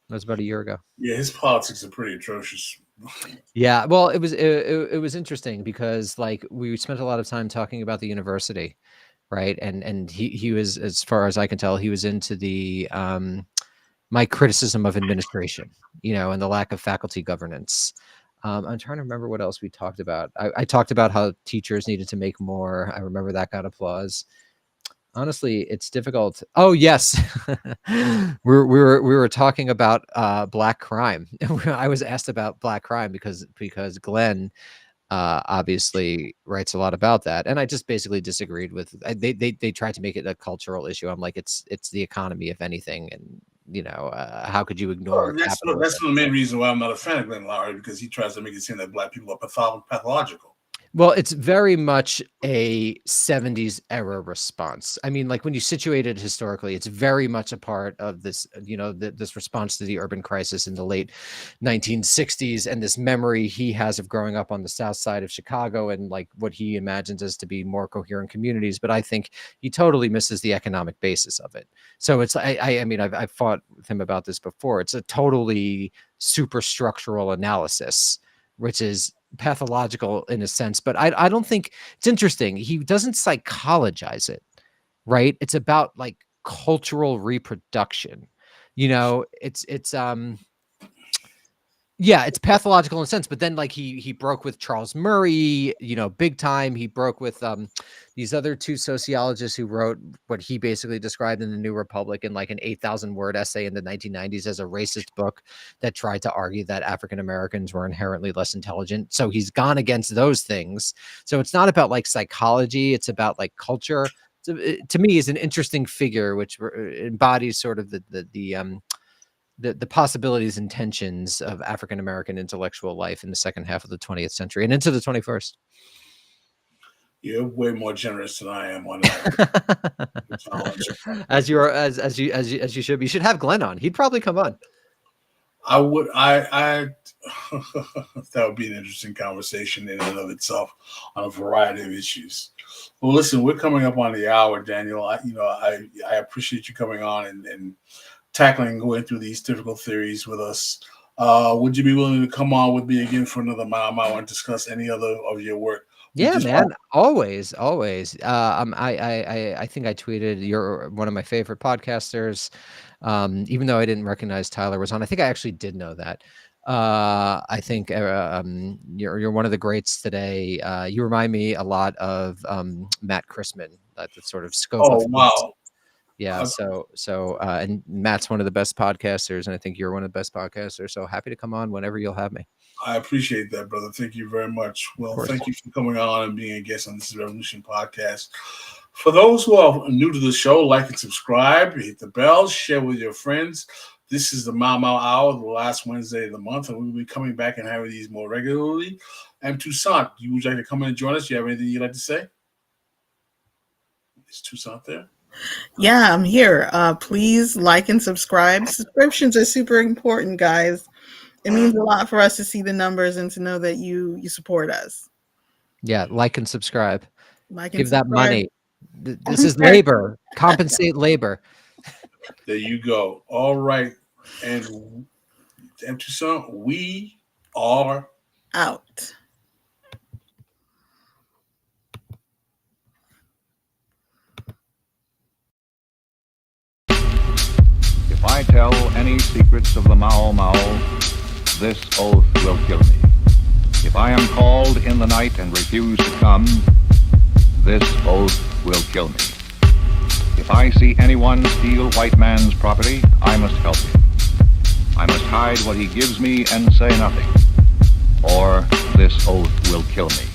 That was about a year ago. Yeah, his politics are pretty atrocious. Yeah, well, it was interesting because like we spent a lot of time talking about the university, right? And he was, as far as I can tell, he was into the my criticism of administration, and the lack of faculty governance. I'm trying to remember what else we talked about. I talked about how teachers needed to make more. I remember that got applause. Honestly, it's difficult. Oh yes, we were talking about Black crime. I was asked about Black crime because Glenn obviously writes a lot about that, and I just basically disagreed with. They tried to make it a cultural issue. I'm like, it's the economy, if anything, and how could you ignore? That's the main reason why I'm not a fan of Glenn Lowry, because he tries to make it seem that Black people are pathological. Well, it's very much a 70s era response. I mean, like when you situate it historically, it's very much a part of this, this response to the urban crisis in the late 1960s and this memory he has of growing up on the south side of Chicago and like what he imagines as to be more coherent communities. But I think he totally misses the economic basis of it. So it's, I mean, I've fought with him about this before. It's a totally superstructural analysis, which is pathological in a sense, but I don't think it's interesting. He doesn't psychologize it, right? It's about like cultural reproduction. It's pathological in a sense, but then like he broke with Charles Murray, big time. He broke with these other two sociologists who wrote what he basically described in the New Republic in like an 8,000 word essay in the 1990s as a racist book that tried to argue that African Americans were inherently less intelligent. So he's gone against those things. So it's not about like psychology, it's about like culture. So to me, is an interesting figure which embodies sort of the the possibilities and tensions of African American intellectual life in the second half of the 20th century and into the 21st. You're way more generous than I am on that. as you are, as you should be. You should have Glenn on. He'd probably come on. I would. I that would be an interesting conversation in and of itself on a variety of issues. Well, listen, we're coming up on the hour, Daniel. I appreciate you coming on and tackling, going through these difficult theories with us. Would you be willing to come on with me again for another mile and discuss any other of your work? Yeah, man. Always. I think I tweeted, you're one of my favorite podcasters. Even though I didn't recognize Tyler was on, I think I actually did know that. I think you're one of the greats today. You remind me a lot of Matt Christman, the sort of scope. Oh, wow. Yeah. And Matt's one of the best podcasters, and I think you're one of the best podcasters. So happy to come on whenever you'll have me. I appreciate that, brother. Thank you very much. Well, thank you for coming on and being a guest on This Is Revolution podcast. For those who are new to the show, like and subscribe, hit the bell, share with your friends. This is the Mau Hour, the last Wednesday of the month, and we'll be coming back and having these more regularly. And Toussaint, would you like to come in and join us? Do you have anything you'd like to say? Is Toussaint there? Yeah, I'm here. Please like and subscribe. Subscriptions are super important, guys. It means a lot for us to see the numbers and to know that you support us. Yeah, like and subscribe. Give that money. This is labor. Compensate labor. There you go. All right. And Toussaint, we are out. If I tell any secrets of the Mau, this oath will kill me. If I am called in the night and refuse to come, this oath will kill me. If I see anyone steal white man's property, I must help him. I must hide what he gives me and say nothing, or this oath will kill me.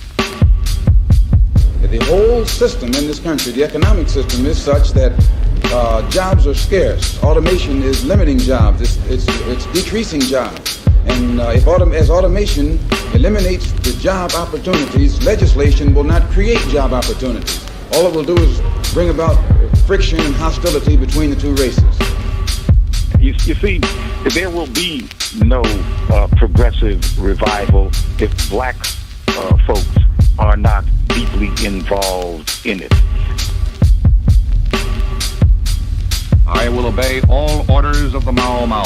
The whole system in this country, the economic system, is such that jobs are scarce. Automation is limiting jobs. It's decreasing jobs. And as automation eliminates the job opportunities, legislation will not create job opportunities. All it will do is bring about friction and hostility between the two races. You see, there will be no progressive revival if black folks are not deeply involved in it. I will obey all orders of the Mau.